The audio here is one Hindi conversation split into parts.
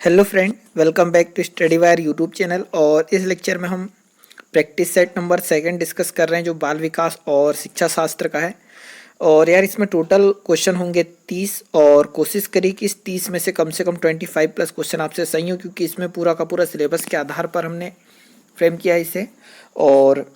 Hello friend, welcome back to study wire YouTube channel. और इस लेक्चर में हम प्रैक्टिस सेट नंबर 2 डिस्कस कर रहे हैं जो बाल विकास और शिक्षा शास्त्र का है। और यार इसमें टोटल क्वेश्चन होंगे 30 और कोशिश करिए कि इस 30 में से कम 25 प्लस क्वेश्चन आपसे सही हो, क्योंकि इसमें पूरा का पूरा सिलेबस के आधार पर हमने फ्रेम किया है इसे। और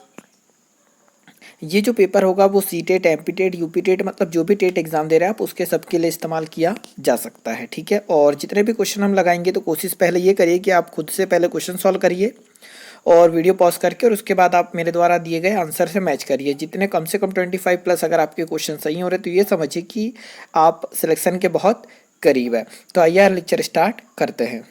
ये जो पेपर होगा वो सीटेट, एमपीटेट, यूपीटेट मतलब जो भी टेट एग्जाम दे रहे हैं आप उसके सबके लिए इस्तेमाल किया जा सकता है, ठीक है। और जितने भी क्वेश्चन हम लगाएंगे तो कोशिश पहले ये करिए कि आप खुद से पहले क्वेश्चन सॉल्व करिए और वीडियो पॉज करके, और उसके बाद आप मेरे द्वारा दिए गए आंसर से मैच करिए। जितने कम से कम 25 प्लस अगर आपके क्वेश्चन सही हो रहे तो ये समझिए कि आप सिलेक्शन के बहुत करीब है। तो आइए यार लेक्चर स्टार्ट करते हैं।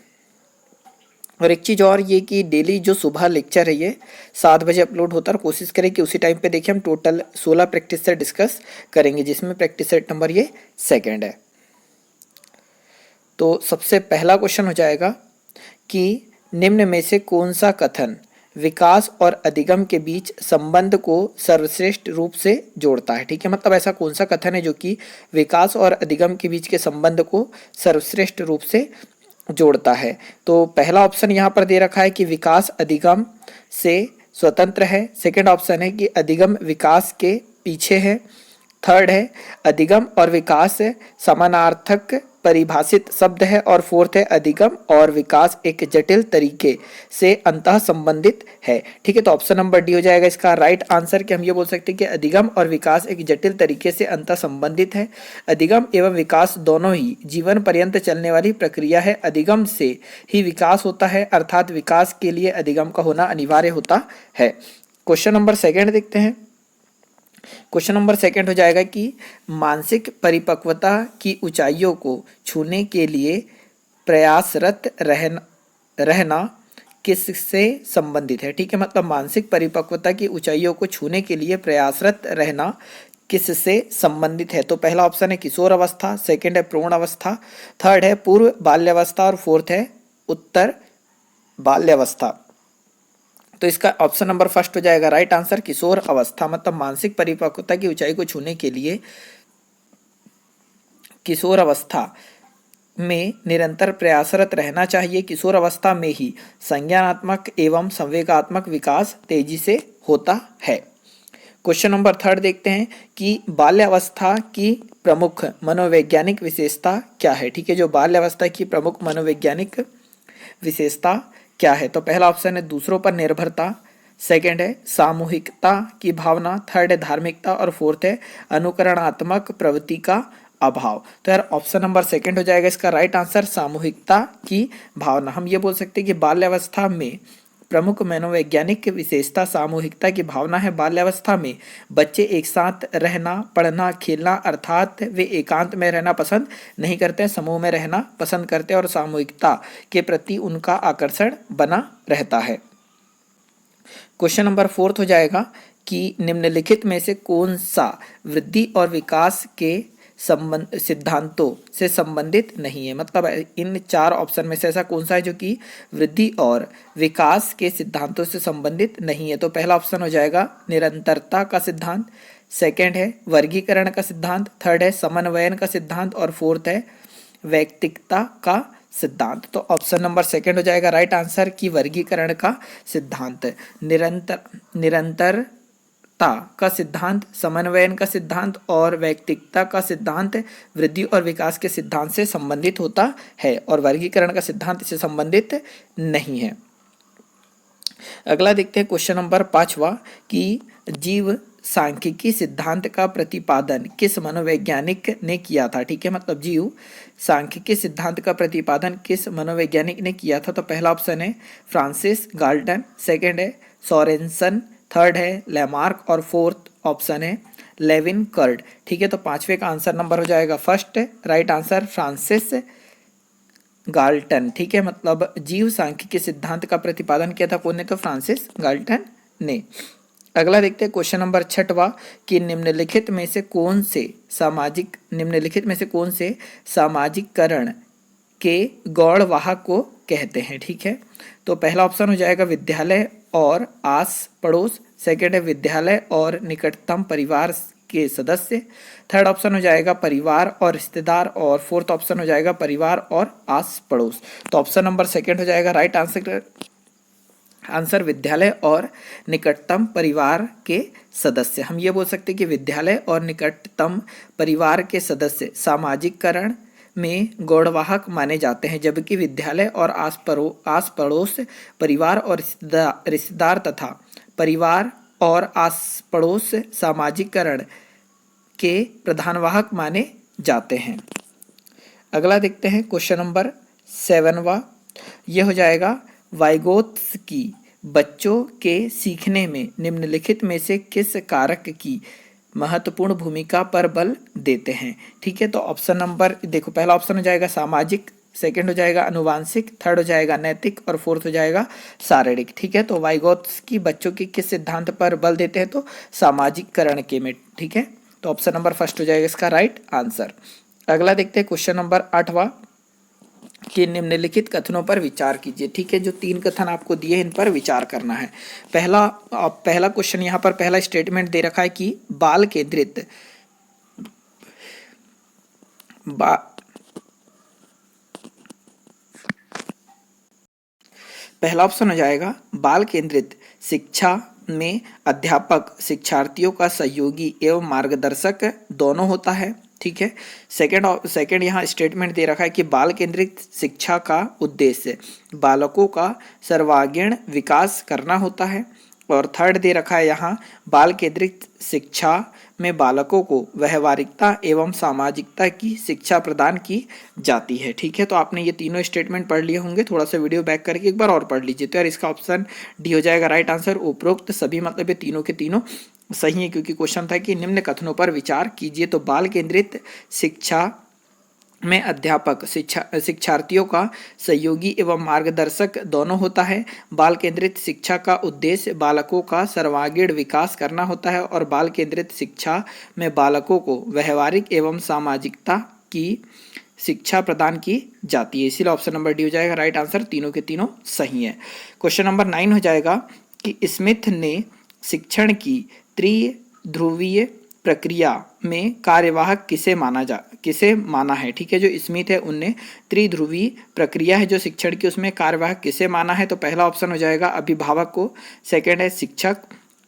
और एक चीज़ और ये कि डेली जो सुबह लेक्चर है ये 7 बजे अपलोड होता है, और कोशिश करें कि उसी टाइम पे देखिए। हम टोटल 16 प्रैक्टिस सेट डिस्कस करेंगे, जिसमें प्रैक्टिस सेट नंबर ये 2 है। तो सबसे पहला क्वेश्चन हो जाएगा कि निम्न में से कौन सा कथन विकास और अधिगम के बीच संबंध को सर्वश्रेष्ठ रूप से जोड़ता है, ठीक है। मतलब ऐसा कौन सा कथन है जो कि विकास और अधिगम के बीच के संबंध को सर्वश्रेष्ठ रूप से जोड़ता है। तो पहला ऑप्शन यहाँ पर दे रखा है कि विकास अधिगम से स्वतंत्र है। सेकंड ऑप्शन है कि अधिगम विकास के पीछे है। थर्ड है अधिगम और विकास समानार्थक परिभाषित शब्द है। और फोर्थ है अधिगम और विकास एक जटिल तरीके से अंतः संबंधित है, ठीक है। तो ऑप्शन नंबर डी हो जाएगा इसका राइट आंसर, कि हम ये बोल सकते हैं कि अधिगम और विकास एक जटिल तरीके से अंतः संबंधित है। अधिगम एवं विकास दोनों ही जीवन पर्यंत चलने वाली प्रक्रिया है। अधिगम से ही विकास होता है, अर्थात विकास के लिए अधिगम का होना अनिवार्य होता है। क्वेश्चन नंबर 2 देखते हैं। क्वेश्चन नंबर 2 हो जाएगा कि मानसिक परिपक्वता की ऊंचाइयों को छूने के लिए प्रयासरत रहना किससे संबंधित है, ठीक है। मतलब मानसिक परिपक्वता की ऊंचाइयों को छूने के लिए प्रयासरत रहना किससे संबंधित है। तो पहला ऑप्शन है किशोर अवस्था, सेकंड है प्रौढ़ अवस्था, थर्ड है पूर्व बाल्यावस्था और फोर्थ है उत्तर बाल्यावस्था। तो इसका ऑप्शन नंबर फर्स्ट हो जाएगा राइट आंसर, किशोर अवस्था। मतलब मानसिक परिपक्वता की ऊंचाई को छूने के लिए किशोर अवस्था में निरंतर प्रयासरत रहना चाहिए। किशोर अवस्था में ही संज्ञानात्मक एवं संवेगात्मक विकास तेजी से होता है। क्वेश्चन नंबर 3 देखते हैं कि बाल्यावस्था की प्रमुख मनोवैज्ञानिक विशेषता क्या है, ठीक है। जो बाल्यावस्था की प्रमुख मनोवैज्ञानिक विशेषता क्या है। तो पहला ऑप्शन है दूसरों पर निर्भरता, सेकंड है सामूहिकता की भावना, थर्ड है धार्मिकता और फोर्थ है अनुकरणात्मक प्रवृत्ति का अभाव। तो यार ऑप्शन नंबर 2 हो जाएगा इसका राइट आंसर, सामूहिकता की भावना। हम ये बोल सकते हैं कि बाल्यावस्था में प्रमुख मनोवैज्ञानिक विशेषता सामूहिकता की भावना है। बाल्यावस्था में बच्चे एक साथ रहना, पढ़ना, खेलना, अर्थात वे एकांत में रहना पसंद नहीं करते, समूह में रहना पसंद करते हैं और सामूहिकता के प्रति उनका आकर्षण बना रहता है। क्वेश्चन नंबर 4 हो जाएगा कि निम्नलिखित में से कौन सा वृद्धि और विकास के सिद्धांतों से संबंधित नहीं है। मतलब इन 4 ऑप्शन में से ऐसा कौन सा है जो कि वृद्धि और विकास के सिद्धांतों से संबंधित नहीं है। तो पहला ऑप्शन हो जाएगा निरंतरता का सिद्धांत, सेकंड है वर्गीकरण का सिद्धांत, थर्ड है समन्वयन का सिद्धांत और फोर्थ है वैयक्तिकता का सिद्धांत। तो ऑप्शन नंबर 2 हो जाएगा राइट आंसर, की वर्गीकरण का सिद्धांत। निरंतरता का सिद्धांत, समन्वयन का सिद्धांत और वैयक्तिकता का सिद्धांत वृद्धि और विकास के सिद्धांत से संबंधित होता है, और वर्गीकरण का सिद्धांत इससे संबंधित नहीं है। अगला देखते हैं क्वेश्चन नंबर 5वां कि जीव सांख्यिकी सिद्धांत का प्रतिपादन किस मनोवैज्ञानिक ने किया था, ठीक है। मतलब जीव सांख्यिकी सिद्धांत का प्रतिपादन किस मनोवैज्ञानिक ने किया था। तो पहला ऑप्शन है फ्रांसिस गाल्टन, सेकंड है सोरेनसन, थर्ड है लेमार्क और फोर्थ ऑप्शन है लेविन कर्ड, ठीक है। तो 5वें का आंसर नंबर हो जाएगा first right answer, Francis Galton, ठीक है। मतलब जीव सांख्यिकी सिद्धांत का प्रतिपादन किया था कौन ने, तो फ्रांसिस गाल्टन ने। अगला देखते हैं क्वेश्चन नंबर 6वां कि निम्नलिखित में से कौन से सामाजिकरण के गौड़वाहक को कहते हैं, ठीक है। तो पहला ऑप्शन हो जाएगा विद्यालय और आस पड़ोस, सेकंड है विद्यालय और निकटतम परिवार के सदस्य। थर्ड ऑप्शन हो जाएगा परिवार और रिश्तेदार, और फोर्थ ऑप्शन हो जाएगा परिवार और आस पड़ोस। तो ऑप्शन नंबर सेकंड हो जाएगा राइट आंसर विद्यालय और निकटतम परिवार के सदस्य। हम ये बोल सकते हैं कि विद्यालय और निकटतम परिवार के सदस्य सामाजिककरण में गौड़वाहक माने जाते हैं, जबकि विद्यालय और आस पड़ोस परिवार और रिश्तेदार तथा परिवार और आस पड़ोस सामाजिककरण के प्रधानवाहक माने जाते हैं। अगला देखते हैं क्वेश्चन नंबर 7वां। यह हो जाएगा वाइगोत्स्की बच्चों के सीखने में निम्नलिखित में से किस कारक की महत्वपूर्ण भूमिका पर बल देते हैं। ठीक है, तो ऑप्शन नंबर देखो, पहला ऑप्शन हो जाएगा सामाजिक, सेकंड हो जाएगा अनुवांशिक, थर्ड हो जाएगा नैतिक और फोर्थ हो जाएगा शारीरिक। ठीक है, तो वाइगोत्स्की बच्चों के किस सिद्धांत पर बल देते हैं, तो सामाजिककरण के में। ठीक है, तो ऑप्शन नंबर फर्स्ट हो जाएगा इसका राइट आंसर। अगला देखते हैं क्वेश्चन नंबर 8वां कि निम्नलिखित कथनों पर विचार कीजिए। ठीक है, जो 3 कथन आपको दिए इन पर विचार करना है। पहला क्वेश्चन यहाँ पर पहला स्टेटमेंट दे रखा है कि बाल केंद्रित पहला ऑप्शन हो जाएगा बाल केंद्रित शिक्षा में अध्यापक शिक्षार्थियों का सहयोगी एवं मार्गदर्शक दोनों होता है। ठीक है, सेकंड यहाँ स्टेटमेंट दे रखा है कि बाल केंद्रित शिक्षा का उद्देश्य बालकों का सर्वांगीण विकास करना होता है। और थर्ड दे रखा है यहाँ बाल केंद्रित शिक्षा में बालकों को व्यवहारिकता एवं सामाजिकता की शिक्षा प्रदान की जाती है। ठीक है, तो आपने ये तीनों स्टेटमेंट पढ़ लिए होंगे, थोड़ा सा वीडियो बैक करके एक बार और पढ़ लीजिए। तो यार इसका ऑप्शन डी हो जाएगा राइट आंसर। उपरोक्त सभी मतलब ये तीनों के तीनों सही है, क्योंकि क्वेश्चन था कि निम्न कथनों पर विचार कीजिए। तो बाल केंद्रित शिक्षा में अध्यापक शिक्षार्थियों का सहयोगी एवं मार्गदर्शक दोनों होता है। बाल केंद्रित शिक्षा का उद्देश्य बालकों का सर्वांगीण विकास करना होता है। और बाल केंद्रित शिक्षा में बालकों को व्यवहारिक एवं सामाजिकता की शिक्षा प्रदान की जाती है। इसीलिए ऑप्शन नंबर डी हो जाएगा राइट आंसर। तीनों के तीनों सही है। क्वेश्चन नंबर 9 हो जाएगा कि स्मिथ ने शिक्षण की त्रिध्रुवीय प्रक्रिया में कार्यवाहक किसे माना है। ठीक है, जो स्मिथ है उनने त्रिध्रुवीय प्रक्रिया है जो शिक्षण की, उसमें कार्यवाहक किसे माना है। तो पहला ऑप्शन हो जाएगा अभिभावक को, सेकंड है शिक्षक,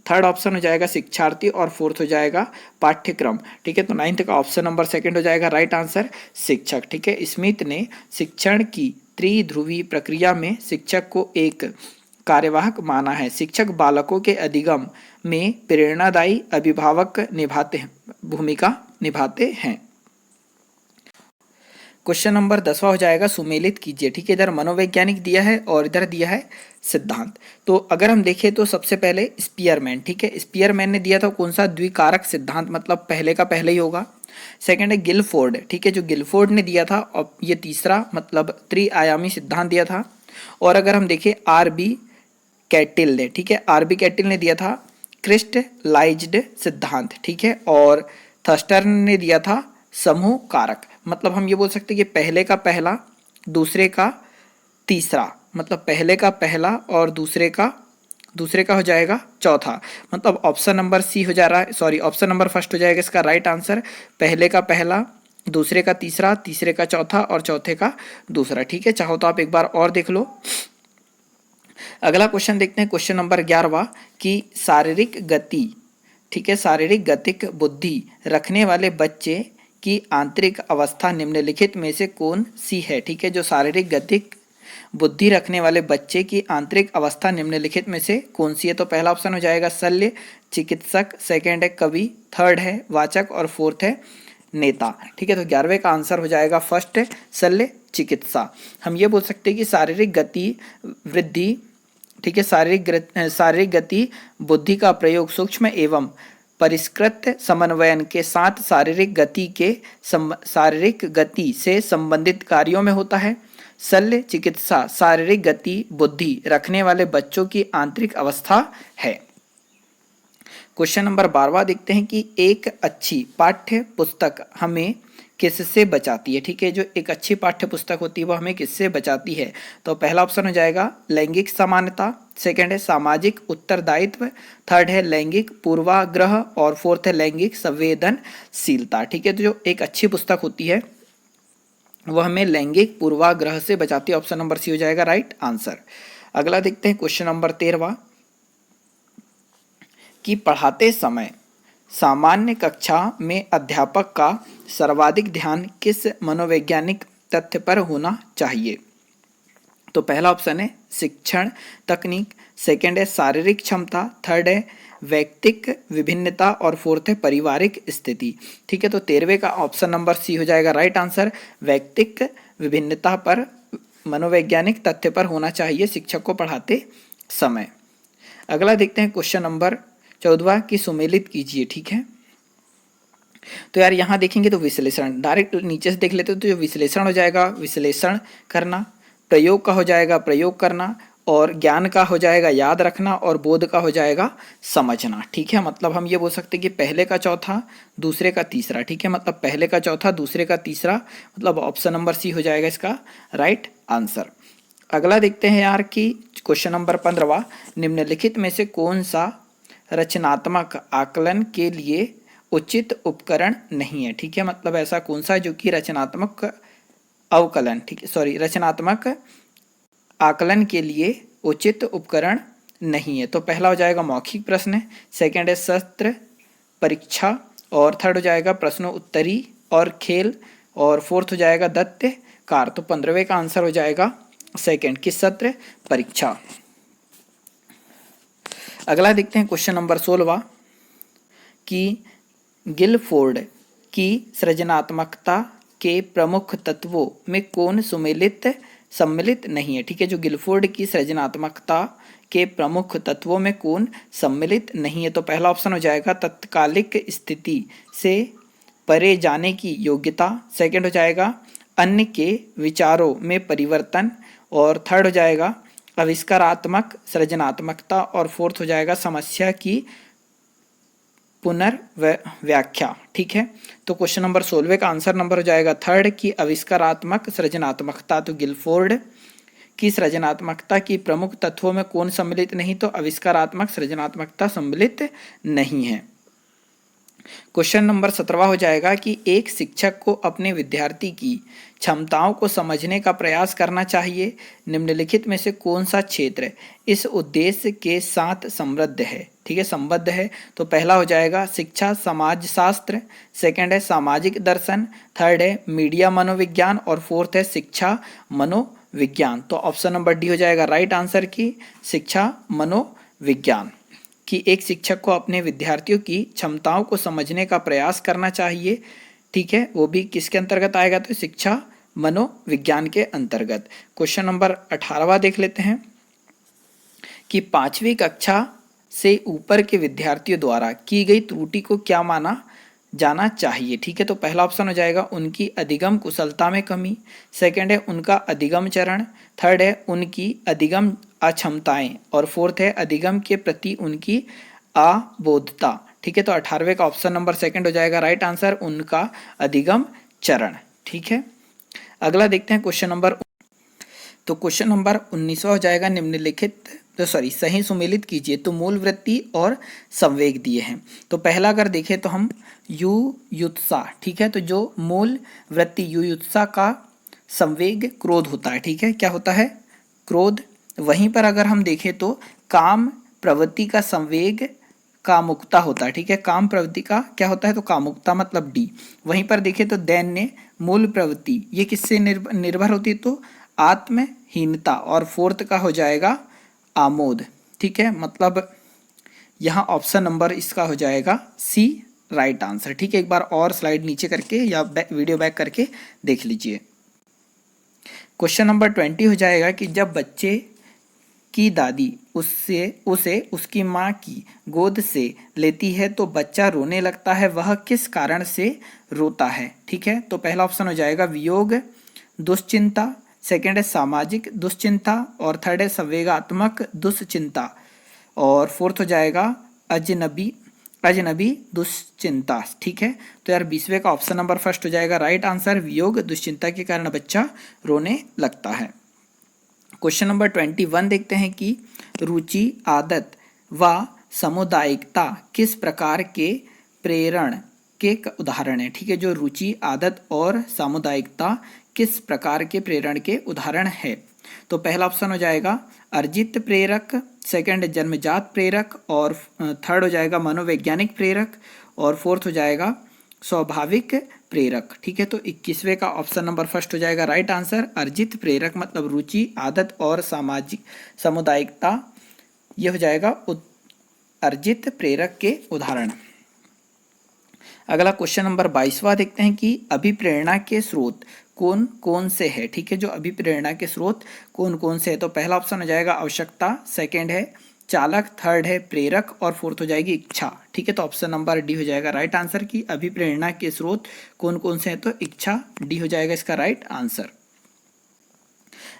थर्ड ऑप्शन हो जाएगा शिक्षार्थी और फोर्थ हो जाएगा पाठ्यक्रम। ठीक है, तो 9th का ऑप्शन नंबर सेकंड हो जाएगा राइट आंसर शिक्षक। ठीक है, स्मिथ ने शिक्षण की त्रिध्रुवीय प्रक्रिया में शिक्षक को एक कार्यवाहक माना है। शिक्षक बालकों के अधिगम में प्रेरणादायी अभिभावक भूमिका निभाते हैं। क्वेश्चन नंबर 10वां हो जाएगा सुमेलित कीजिए। ठीक है, इधर मनोवैज्ञानिक दिया है और इधर दिया है सिद्धांत। तो अगर हम देखें तो सबसे पहले स्पीयरमैन। ठीक है, स्पीयरमैन ने दिया था कौन सा, द्विकारक सिद्धांत, मतलब पहले का पहले ही होगा। सेकंड है गिलफोर्ड। ठीक है, जो गिलफोर्ड ने दिया था, और ये तीसरा मतलब त्रिआयामी सिद्धांत दिया था। और अगर हम देखें आर.बी. कैटिल ने, ठीक है, आर.बी. कैटिल ने दिया था क्रिस्टलाइज्ड सिद्धांत। ठीक है, और थर्स्टर ने दिया था समूह कारक। मतलब हम ये बोल सकते हैं कि पहले का पहला, दूसरे का तीसरा, मतलब पहले का पहला और दूसरे का हो जाएगा चौथा। मतलब ऑप्शन नंबर सी हो जा रहा है, सॉरी ऑप्शन नंबर फर्स्ट हो जाएगा इसका राइट आंसर। पहले का पहला, दूसरे का तीसरा, तीसरे का चौथा और चौथे का दूसरा। ठीक है, चाहो तो आप एक बार और देख लो। अगला क्वेश्चन देखते हैं, क्वेश्चन नंबर 11वां कि शारीरिक गति, ठीक है, शारीरिक गतिक बुद्धि रखने वाले बच्चे की आंतरिक अवस्था निम्नलिखित में से कौन सी है। ठीक है, जो शारीरिक गतिक बुद्धि रखने वाले बच्चे की आंतरिक अवस्था निम्नलिखित में से कौन सी है। तो पहला ऑप्शन हो जाएगा शल्य चिकित्सक, सेकंड है कवि, थर्ड है वाचक और फोर्थ है नेता। ठीक है, तो 11वें का आंसर हो जाएगा फर्स्ट शल्य चिकित्सा। हम ये बोल सकते हैं कि शारीरिक गति वृद्धि, ठीक है, शारीरिक गति बुद्धि का प्रयोग सूक्ष्म एवं परिष्कृत समन्वयन के साथ शारीरिक गति से संबंधित कार्यों में होता है। शल्य चिकित्सा शारीरिक गति बुद्धि रखने वाले बच्चों की आंतरिक अवस्था है। क्वेश्चन नंबर 12वां देखते हैं कि एक अच्छी पाठ्य पुस्तक हमें किससे बचाती है, ठीक है। जो एक अच्छी पाठ्य पुस्तक होती है वो हमें किससे बचाती है, तो पहला ऑप्शन हो जाएगा लैंगिक समानता, सेकंड है सामाजिक उत्तरदायित्व, थर्ड है लैंगिक पूर्वाग्रह और फोर्थ है लैंगिक संवेदनशीलता, ठीक है। तो जो एक अच्छी पुस्तक होती है वह हमें लैंगिक पूर्वाग्रह से बचाती है, ऑप्शन नंबर सी हो जाएगा राइट आंसर। अगला देखते हैं क्वेश्चन नंबर 13वां कि पढ़ाते समय सामान्य कक्षा में अध्यापक का सर्वाधिक ध्यान किस मनोवैज्ञानिक तथ्य पर होना चाहिए, तो पहला ऑप्शन है शिक्षण तकनीक, सेकंड है शारीरिक क्षमता, थर्ड है व्यक्तिक विभिन्नता और फोर्थ है पारिवारिक स्थिति, ठीक है। तो 13वें का ऑप्शन नंबर सी हो जाएगा राइट आंसर, व्यक्तिक विभिन्नता पर मनोवैज्ञानिक तथ्य पर होना चाहिए शिक्षक को पढ़ाते समय। अगला देखते हैं क्वेश्चन नंबर 14 की सुमेलित कीजिए, ठीक है। तो यार यहाँ देखेंगे तो विश्लेषण डायरेक्ट नीचे से देख लेते हो, तो जो विश्लेषण हो जाएगा विश्लेषण करना, प्रयोग का हो जाएगा प्रयोग करना, और ज्ञान का हो जाएगा याद रखना, और बोध का हो जाएगा समझना, ठीक है। मतलब हम ये बोल सकते हैं कि पहले का चौथा दूसरे का तीसरा, ठीक है। मतलब पहले का चौथा दूसरे का तीसरा, मतलब ऑप्शन नंबर सी हो जाएगा इसका राइट आंसर। अगला देखते हैं यार कि क्वेश्चन नंबर 15वां निम्नलिखित में से कौन सा रचनात्मक आकलन के लिए उचित उपकरण नहीं है, ठीक है। मतलब ऐसा कौन सा जो कि रचनात्मक अवकलन, ठीक है, सॉरी रचनात्मक आकलन के लिए उचित उपकरण नहीं है, तो पहला हो जाएगा मौखिक प्रश्न, सेकंड है सत्र परीक्षा, और थर्ड हो जाएगा प्रश्नोत्तरी और खेल, और फोर्थ हो जाएगा दत्त कार। तो 15वें का आंसर हो जाएगा सेकंड किस सत्र परीक्षा। अगला देखते हैं क्वेश्चन नंबर 16वां कि गिलफोर्ड की सृजनात्मकता के प्रमुख तत्वों में कौन सम्मिलित नहीं है, ठीक है। जो गिलफोर्ड की सृजनात्मकता के प्रमुख तत्वों में कौन सम्मिलित नहीं है, तो पहला ऑप्शन हो जाएगा तत्कालिक स्थिति से परे जाने की योग्यता, सेकंड हो जाएगा अन्य के विचारों में परिवर्तन, और थर्ड हो जाएगा आविष्कारात्मक सृजनात्मकता, और फोर्थ हो जाएगा समस्या की पुनर्व्याख्या, ठीक है। तो क्वेश्चन नंबर 16 का आंसर नंबर हो जाएगा थर्ड की आविष्कारात्मक सृजनात्मकता। तो गिलफोर्ड की सृजनात्मकता की प्रमुख तत्वों में कौन सम्मिलित नहीं, तो आविष्कारात्मक सृजनात्मकता सम्मिलित नहीं है। क्वेश्चन नंबर 17वां हो जाएगा कि एक शिक्षक को अपने विद्यार्थी की क्षमताओं को समझने का प्रयास करना चाहिए, निम्नलिखित में से कौन सा क्षेत्र इस उद्देश्य के साथ समृद्ध है, ठीक है, संबद्ध है। तो पहला हो जाएगा शिक्षा समाजशास्त्र, सेकंड है सामाजिक दर्शन, थर्ड है मीडिया मनोविज्ञान, और फोर्थ है शिक्षा मनोविज्ञान। तो ऑप्शन नंबर डी हो जाएगा राइट आंसर की शिक्षा मनोविज्ञान, कि एक शिक्षक को अपने विद्यार्थियों की क्षमताओं को समझने का प्रयास करना चाहिए, ठीक है। वो भी किसके अंतर्गत आएगा, तो शिक्षा मनोविज्ञान के अंतर्गत। क्वेश्चन नंबर 18वां देख लेते हैं कि 5वीं कक्षा से ऊपर के विद्यार्थियों द्वारा की गई त्रुटि को क्या माना जाना चाहिए, ठीक है। तो पहला ऑप्शन हो जाएगा उनकी अधिगम कुशलता में कमी, सेकंड है उनका अधिगम चरण, थर्ड है उनकी अधिगम अक्षमताएं, और फोर्थ है अधिगम के प्रति उनकी अबोधता, ठीक है। तो 18वें का ऑप्शन नंबर सेकंड हो जाएगा राइट आंसर, उनका अधिगम चरण, ठीक है। अगला देखते हैं क्वेश्चन नंबर 19वां हो जाएगा निम्नलिखित सही सुमेलित कीजिए। तो मूल वृत्ति और संवेग दिए हैं। तो पहला अगर देखें तो हम युयुत्सा, ठीक है। तो जो मूल वृत्ति युयुत्सा का संवेग क्रोध होता है, ठीक है, क्या होता है क्रोध। वहीं पर अगर हम देखें तो काम प्रवृत्ति का संवेग कामुकता होता है, ठीक है। काम प्रवृत्ति का क्या होता है, तो कामुकता मतलब डी। वहीं पर देखें तो दैन्य मूल प्रवृत्ति ये किससे निर्भर होती है, तो आत्महीनता, और फोर्थ का हो जाएगा आमोद, ठीक है। मतलब यहाँ ऑप्शन नंबर इसका हो जाएगा सी राइट आंसर, ठीक है। एक बार और स्लाइड नीचे करके या वीडियो बैक करके देख लीजिए। क्वेश्चन नंबर 20 हो जाएगा कि जब बच्चे की दादी उसे उसकी माँ की गोद से लेती है तो बच्चा रोने लगता है, वह किस कारण से रोता है, ठीक है। तो पहला ऑप्शन हो जाएगा वियोग दुश्चिंता, सेकंड है सामाजिक दुश्चिंता, और थर्ड है संवेगात्मक दुश्चिंता, और फोर्थ हो जाएगा अजनबी दुश्चिंता, ठीक है। तो यार 20वें का ऑप्शन नंबर फर्स्ट हो जाएगा राइट आंसर, वियोग दुश्चिंता के कारण बच्चा रोने लगता है। क्वेश्चन नंबर 21 देखते हैं कि रुचि, आदत व सामुदायिकता किस प्रकार के प्रेरण के उदाहरण है, ठीक है। जो रुचि, आदत और सामुदायिकता किस प्रकार के प्रेरण के उदाहरण है। तो पहला ऑप्शन हो जाएगा अर्जित प्रेरक, सेकंड जन्मजात प्रेरक, और थर्ड हो जाएगा मनोवैज्ञानिक प्रेरक, और फोर्थ हो जाएगा स्वाभाविक प्रेरक, ठीक है। तो 21वें का ऑप्शन नंबर फर्स्ट हो जाएगा राइट आंसर, अर्जित प्रेरक मतलब रुचि, आदत और सामाजिक सामुदायिकता, यह हो जाएगा अर्जित प्रेरक के उदाहरण। अगला क्वेश्चन नंबर 22वां देखते हैं कि अभिप्रेरणा के स्रोत कौन कौन से है, ठीक है। जो अभिप्रेरणा के स्रोत कौन कौन से है, तो पहला ऑप्शन हो जाएगा आवश्यकता, सेकंड है चालक, थर्ड है प्रेरक, और फोर्थ हो जाएगी इच्छा, ठीक है। तो ऑप्शन नंबर डी हो जाएगा राइट आंसर की अभिप्रेरणा के स्रोत कौन कौन से हैं, तो इच्छा, डी हो जाएगा इसका राइट आंसर।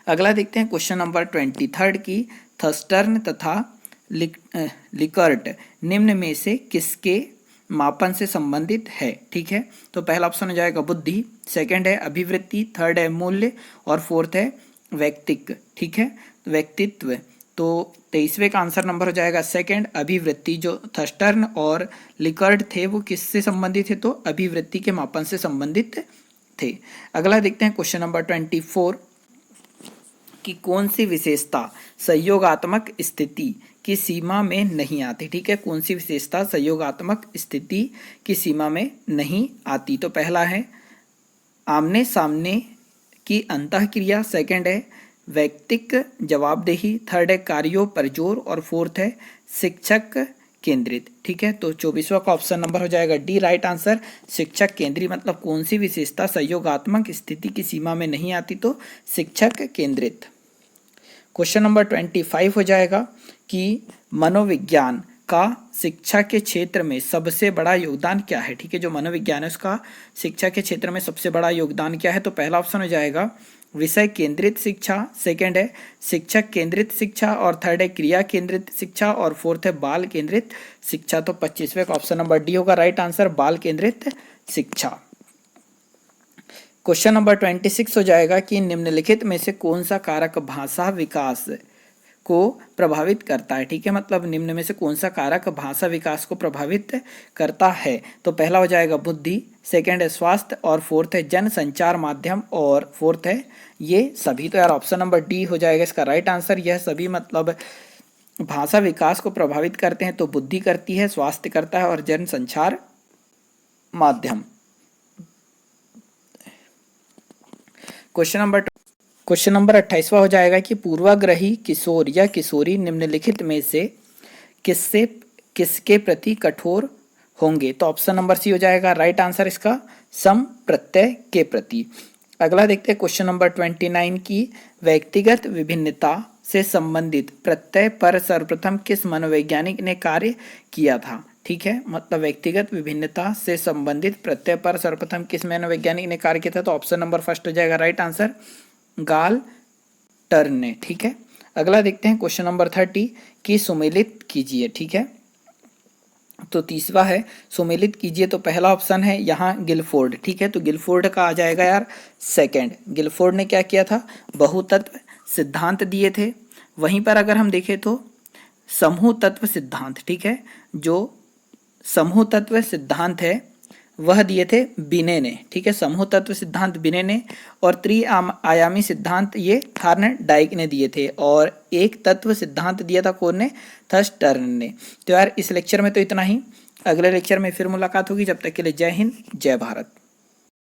अगला देखते हैं क्वेश्चन नंबर 23 की थर्स्टर्न तथा लिकर्ट निम्न में से किसके मापन से संबंधित है, ठीक है। तो पहला ऑप्शन हो जाएगा बुद्धि, सेकंड है अभिवृत्ति, थर्ड है मूल्य, और फोर्थ है व्यक्तिक, ठीक है, व्यक्तित्व। तो 23वें का आंसर नंबर हो जाएगा सेकंड अभिवृत्ति। जो थर्स्टर्न और लिकर्ट थे वो किससे संबंधित थे, तो अभिवृत्ति के मापन से संबंधित थे। अगला देखते हैं क्वेश्चन नंबर 24 कि कौन सी विशेषता संयोगात्मक स्थिति की सीमा में नहीं आती, ठीक है। कौन सी विशेषता संयोगात्मक स्थिति की सीमा में नहीं आती। तो पहला है आमने सामने की अंतःक्रिया, सेकंड है वैयक्तिक जवाबदेही, थर्ड है कार्यों पर जोर, और फोर्थ है शिक्षक केंद्रित, ठीक है। तो 24वां का ऑप्शन नंबर हो जाएगा डी राइट आंसर, शिक्षक केंद्रित मतलब कौन सी विशेषता संयोगात्मक स्थिति की सीमा में नहीं आती, तो शिक्षक केंद्रित। क्वेश्चन नंबर 25 हो जाएगा कि मनोविज्ञान का शिक्षा के क्षेत्र में सबसे बड़ा योगदान क्या है, ठीक है। जो मनोविज्ञान है उसका शिक्षा के क्षेत्र में सबसे बड़ा योगदान क्या है, तो पहला ऑप्शन हो जाएगा विषय केंद्रित शिक्षा, सेकंड है शिक्षक केंद्रित शिक्षा, और थर्ड है क्रिया केंद्रित शिक्षा, और फोर्थ है बाल केंद्रित शिक्षा। तो 25वें का ऑप्शन नंबर डी होगा राइट आंसर, बाल केंद्रित शिक्षा। क्वेश्चन नंबर 26 हो जाएगा कि निम्नलिखित में से कौन सा कारक भाषा विकास को प्रभावित करता है, ठीक है। मतलब निम्न में से कौन सा कारक भाषा विकास को प्रभावित करता है। तो पहला हो जाएगा बुद्धि, सेकंड है स्वास्थ्य, और फोर्थ है जन संचार माध्यम, और फोर्थ है ये सभी। तो यार ऑप्शन नंबर डी हो जाएगा इसका राइट आंसर, यह सभी मतलब भाषा विकास को प्रभावित करते हैं। तो बुद्धि करती है, स्वास्थ्य करता है, और जन संचार माध्यम। क्वेश्चन नंबर 28वां हो जाएगा कि पूर्वाग्रही किशोर या किशोरी निम्नलिखित में से किसके प्रति कठोर होंगे। तो ऑप्शन नंबर सी हो जाएगा राइट आंसर इसका, सम प्रत्यय के प्रति। अगला देखते हैं क्वेश्चन नंबर 29 की व्यक्तिगत विभिन्नता से संबंधित प्रत्यय पर सर्वप्रथम किस मनोवैज्ञानिक ने कार्य किया था, ठीक है। मतलब व्यक्तिगत विभिन्नता से संबंधित प्रत्यय पर सर्वप्रथम किस मनोवैज्ञानिक ने कार्य किया था। तो ऑप्शन नंबर फर्स्ट हो जाएगा राइट आंसर, गाल्टर्न ने, ठीक है। अगला देखते हैं क्वेश्चन नंबर 30 की सुमेलित कीजिए, ठीक है। तो तीसरा है सुमेलित कीजिए। तो पहला ऑप्शन है यहाँ गिलफोर्ड, ठीक है। तो गिलफोर्ड का आ जाएगा यार सेकंड। गिलफोर्ड ने क्या किया था, बहुतत्व सिद्धांत दिए थे। वहीं पर अगर हम देखें तो समूह तत्व सिद्धांत, ठीक है। जो समूह तत्व सिद्धांत है वह दिए थे बिने ने, ठीक है। समूह तत्व सिद्धांत बिने ने, और त्रिआयामी सिद्धांत ये थार्नडाइक ने दिए थे, और एक तत्व सिद्धांत दिया था कौन ने, थर्स्टर्न ने। तो यार इस लेक्चर में तो इतना ही, अगले लेक्चर में फिर मुलाकात होगी। जब तक के लिए जय हिंद, जय भारत।